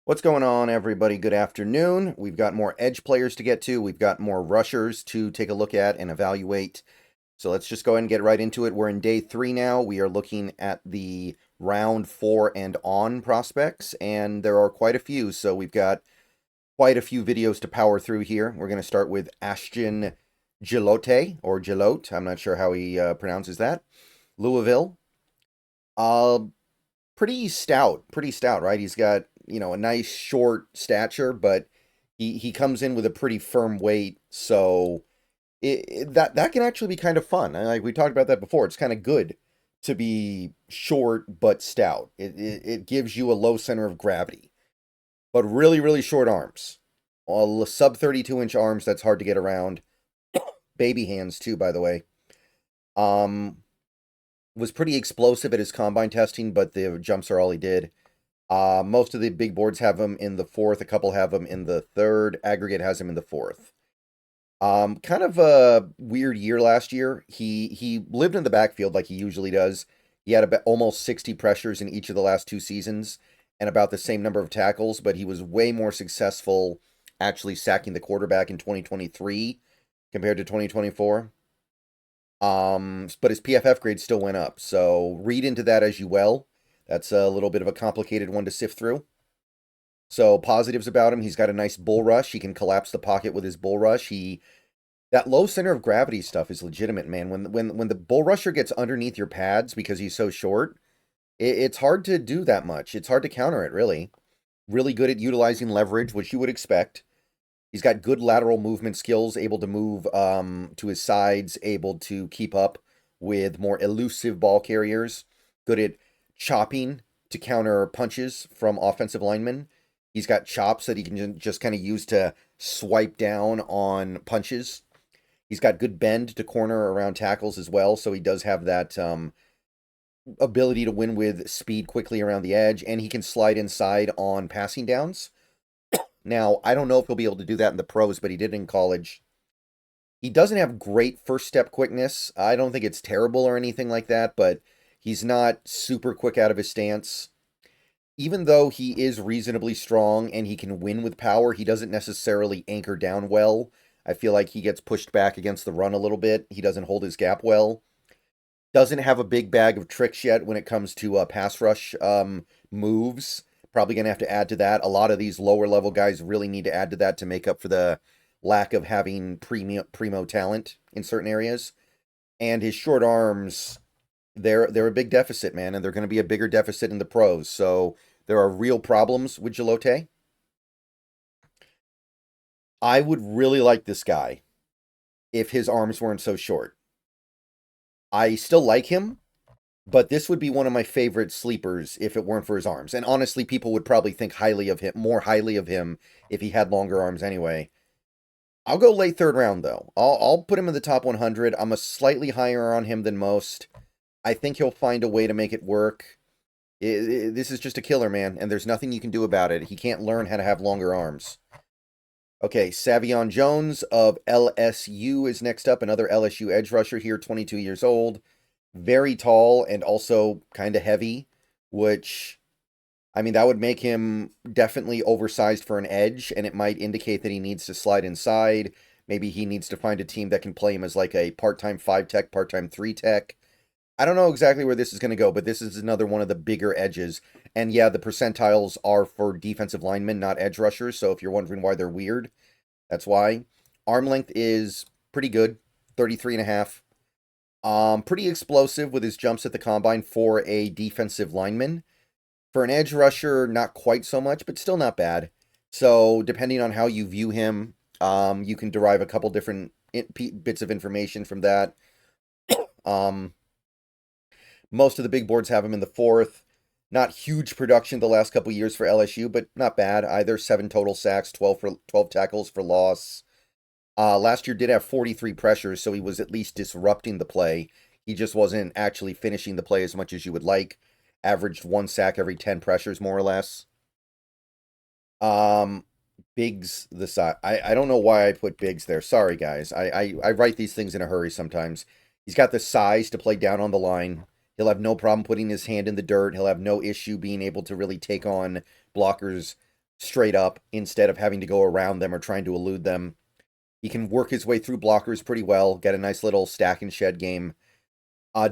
What's going on, everybody? Good afternoon. We've got more edge players to get to. We've got more rushers to take a look at and evaluate. So let's just go ahead and get right into it. We're in day 3 now. We are looking at the round 4 and on prospects, and there are quite a few. So we've got quite a few videos to power through here. We're going to start with Ashton Gillotte, or Gillotte. I'm not sure how he pronounces that. Louisville. Uh, pretty stout, right? He's got, a nice short stature, but he comes in with a pretty firm weight, so that can actually be kind of fun. And like we talked about that before, it's kind of good to be short but stout. It gives you a low center of gravity, but really, really short arms. All sub 32-inch arms, that's hard to get around. Baby hands, too, by the way. Was pretty explosive at his combine testing, but the jumps are all he did. Most of the big boards have him in the 4th. A couple have him in the 3rd. Aggregate has him in the 4th. Kind of a weird year last year. He lived in the backfield like he usually does. He had about almost 60 pressures in each of the last 2 seasons and about the same number of tackles, but he was way more successful actually sacking the quarterback in 2023 compared to 2024. But his PFF grade still went up, so read into that as you will. That's a little bit of a complicated one to sift through. So positives about him: he's got a nice bull rush. He can collapse the pocket with his bull rush. That low center of gravity stuff is legitimate, man. When the bull rusher gets underneath your pads because he's so short, it's hard to do that much. It's hard to counter it, really. Really good at utilizing leverage, which you would expect. He's got good lateral movement skills, able to move to his sides, able to keep up with more elusive ball carriers, good at chopping to counter punches from offensive linemen. He's got chops that he can just kind of use to swipe down on punches. He's got good bend to corner around tackles as well, so he does have that ability to win with speed quickly around the edge, and he can slide inside on passing downs. Now, I don't know if he'll be able to do that in the pros, but he did in college. He doesn't have great first step quickness. I don't think it's terrible or anything like that, but he's not super quick out of his stance. Even though he is reasonably strong and he can win with power, he doesn't necessarily anchor down well. I feel like he gets pushed back against the run a little bit. He doesn't hold his gap well. Doesn't have a big bag of tricks yet when it comes to pass rush moves. Probably going to have to add to that. A lot of these lower level guys really need to add to that to make up for the lack of having primo talent in certain areas. And his short arms, they're a big deficit, man, and they're going to be a bigger deficit in the pros. So there are real problems with Gillotte. I would really like this guy if his arms weren't so short. I still like him, but this would be one of my favorite sleepers if it weren't for his arms. And honestly, people would probably think highly of him, more highly of him, if he had longer arms anyway. I'll go late 3rd round, though. I'll put him in the top 100. I'm a slightly higher on him than most. I think he'll find a way to make it work. This is just a killer, man, and there's nothing you can do about it. He can't learn how to have longer arms. Okay, Saivion Jones of LSU is next up. Another LSU edge rusher here, 22 years old. Very tall and also kind of heavy, which, I mean, that would make him definitely oversized for an edge, and it might indicate that he needs to slide inside. Maybe he needs to find a team that can play him as like a part-time 5 tech, part-time 3 tech. I don't know exactly where this is going to go, but this is another one of the bigger edges. And yeah, the percentiles are for defensive linemen, not edge rushers, so if you're wondering why they're weird, that's why. Arm length is pretty good, 33.5. Pretty explosive with his jumps at the combine for a defensive lineman. For an edge rusher, not quite so much, but still not bad. So, depending on how you view him, you can derive a couple different bits of information from that. Most of the big boards have him in the 4th. Not huge production the last couple years for LSU, but not bad either. 7 total sacks, 12 tackles for loss. Last year did have 43 pressures, so he was at least disrupting the play. He just wasn't actually finishing the play as much as you would like. Averaged 1 sack every 10 pressures, more or less. Biggs, the size. I don't know why I put Biggs there. Sorry, guys. I write these things in a hurry sometimes. He's got the size to play down on the line. He'll have no problem putting his hand in the dirt. He'll have no issue being able to really take on blockers straight up instead of having to go around them or trying to elude them. He can work his way through blockers pretty well, get a nice little stack and shed game.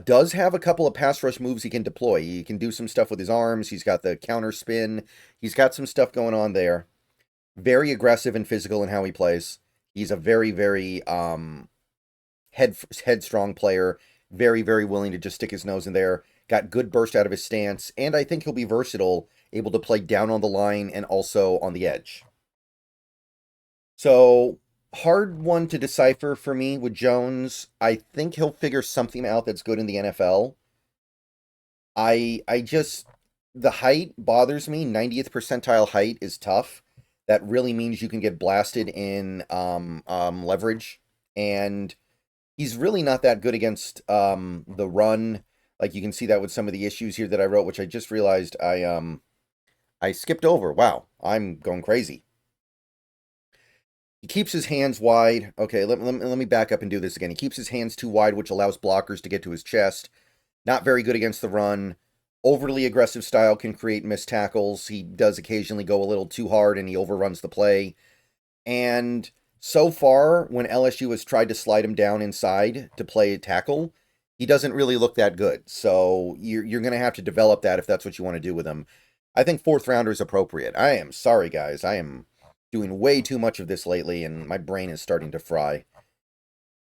Does have a couple of pass rush moves he can deploy. He can do some stuff with his arms. He's got the counter spin. He's got some stuff going on there. Very aggressive and physical in how he plays. He's a very, very headstrong player. Very, very willing to just stick his nose in there. Got good burst out of his stance. And I think he'll be versatile, able to play down on the line and also on the edge. So, hard one to decipher for me with Jones. I think he'll figure something out that's good in the NFL. I just, the height bothers me. 90th percentile height is tough. That really means you can get blasted in leverage. And he's really not that good against the run. Like you can see that with some of the issues here that I wrote, which I just realized I skipped over. Wow, I'm going crazy. He keeps his hands wide. Okay, let me back up and do this again. He keeps his hands too wide, which allows blockers to get to his chest. Not very good against the run. Overly aggressive style can create missed tackles. He does occasionally go a little too hard and he overruns the play. And so far, when LSU has tried to slide him down inside to play a tackle, he doesn't really look that good. So you're going to have to develop that if that's what you want to do with him. I think 4th rounder is appropriate. I am sorry, guys. I am doing way too much of this lately, and my brain is starting to fry.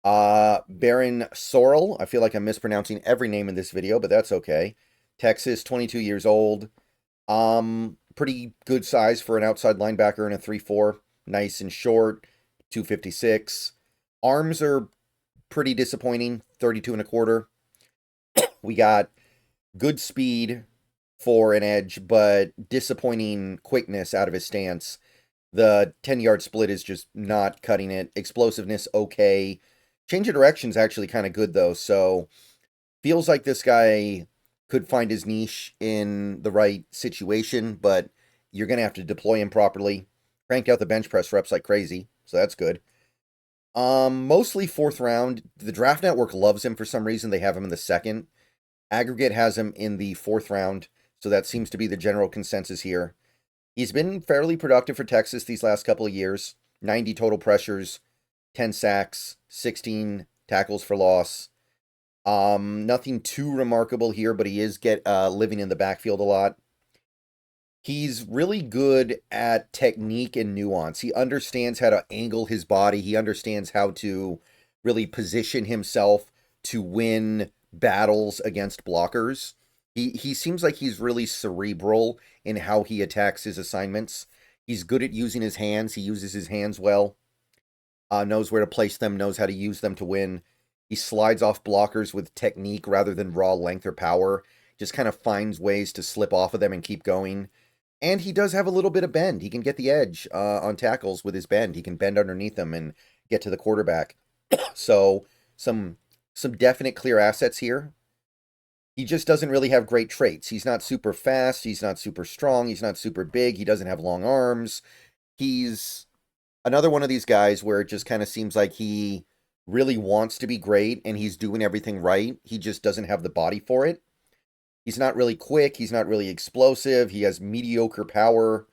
Baron Sorrell. I feel like I'm mispronouncing every name in this video, but that's okay. Texas, 22 years old. Pretty good size for an outside linebacker in a 3-4. Nice and short, 256. Arms are pretty disappointing, 32 and a quarter. We got good speed for an edge, but disappointing quickness out of his stance. The 10-yard split is just not cutting it. Explosiveness, okay. Change of direction's actually kind of good, though, so feels like this guy could find his niche in the right situation, but you're going to have to deploy him properly. Crank out the bench press reps like crazy, so that's good. Mostly 4th round. The Draft Network loves him for some reason. They have him in the 2nd. Aggregate has him in the 4th round, so that seems to be the general consensus here. He's been fairly productive for Texas these last couple of years. 90 total pressures, 10 sacks, 16 tackles for loss. Nothing too remarkable here, but he is living in the backfield a lot. He's really good at technique and nuance. He understands how to angle his body. He understands how to really position himself to win battles against blockers. He seems like he's really cerebral in how he attacks his assignments. He's good at using his hands. He uses his hands well. Knows where to place them, knows how to use them to win. He slides off blockers with technique rather than raw length or power. Just kind of finds ways to slip off of them and keep going. And he does have a little bit of bend. He can get the edge on tackles with his bend. He can bend underneath them and get to the quarterback. So some definite clear assets here. He just doesn't really have great traits. He's not super fast. He's not super strong. He's not super big. He doesn't have long arms. He's another one of these guys where it just kind of seems like he really wants to be great and he's doing everything right. He just doesn't have the body for it. He's not really quick. He's not really explosive. He has mediocre power.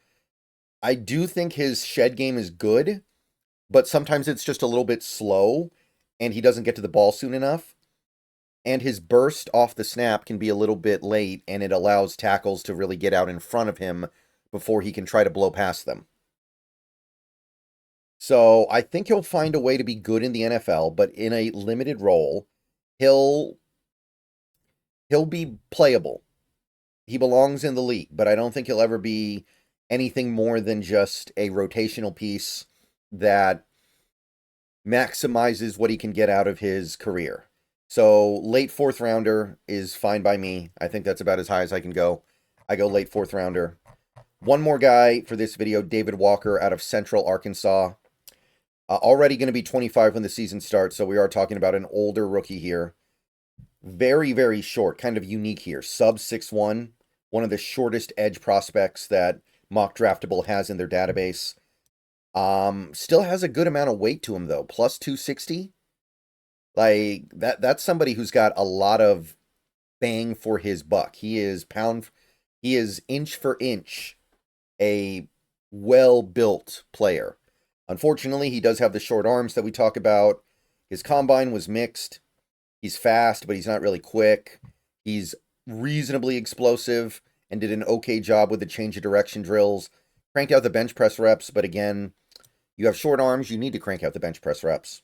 I do think his shed game is good, but sometimes it's just a little bit slow and he doesn't get to the ball soon enough. And his burst off the snap can be a little bit late, and it allows tackles to really get out in front of him before he can try to blow past them. So I think he'll find a way to be good in the NFL, but in a limited role, he'll be playable. He belongs in the league, but I don't think he'll ever be anything more than just a rotational piece that maximizes what he can get out of his career. So late 4th rounder is fine by me. I think that's about as high as I can go. I go late 4th rounder. One more guy for this video, David Walker out of Central Arkansas. Already going to be 25 when the season starts, so we are talking about an older rookie here. Very, very short, kind of unique here. Sub 6'1", one of the shortest edge prospects that Mock Draftable has in their database. Still has a good amount of weight to him, though. Plus 260. Like, that's somebody who's got a lot of bang for his buck. He is inch for inch a well-built player. Unfortunately, he does have the short arms that we talk about. His combine was mixed. He's fast, but he's not really quick. He's reasonably explosive and did an okay job with the change of direction drills. Cranked out the bench press reps, but again, you have short arms, you need to crank out the bench press reps.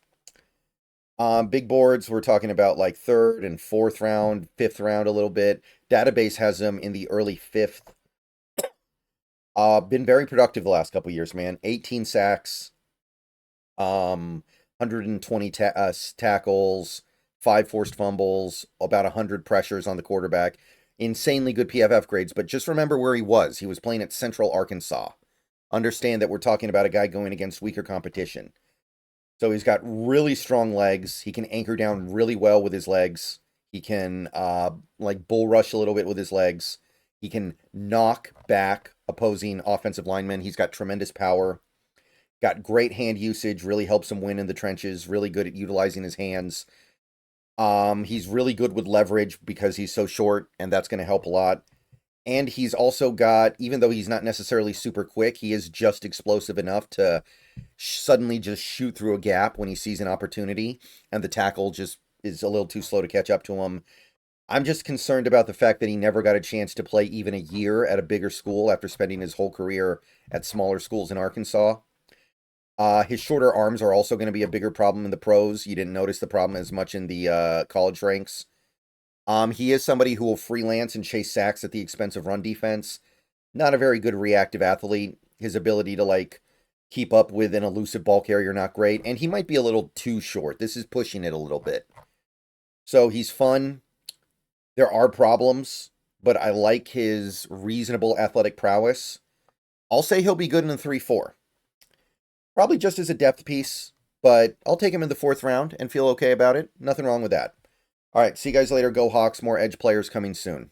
Big boards, we're talking about like 3rd and 4th round, 5th round a little bit. Database has him in the early 5th. Been very productive the last couple years, man. 18 sacks, 120 tackles, 5 forced fumbles, about 100 pressures on the quarterback. Insanely good PFF grades, but just remember where he was. He was playing at Central Arkansas. Understand that we're talking about a guy going against weaker competition. So he's got really strong legs. He can anchor down really well with his legs. He can like bull rush a little bit with his legs. He can knock back opposing offensive linemen. He's got tremendous power. Got great hand usage. Really helps him win in the trenches. Really good at utilizing his hands. He's really good with leverage because he's so short, and that's going to help a lot. And he's also got, even though he's not necessarily super quick, he is just explosive enough to suddenly just shoot through a gap when he sees an opportunity, and the tackle just is a little too slow to catch up to him. I'm just concerned about the fact that he never got a chance to play even a year at a bigger school after spending his whole career at smaller schools in Arkansas. His shorter arms are also going to be a bigger problem in the pros. You didn't notice the problem as much in the college ranks. He is somebody who will freelance and chase sacks at the expense of run defense. Not a very good reactive athlete. His ability to, like, keep up with an elusive ball carrier, not great. And he might be a little too short. This is pushing it a little bit. So he's fun. There are problems, but I like his reasonable athletic prowess. I'll say he'll be good in the 3-4. Probably just as a depth piece, but I'll take him in the 4th round and feel okay about it. Nothing wrong with that. All right, see you guys later. Go Hawks. More edge players coming soon.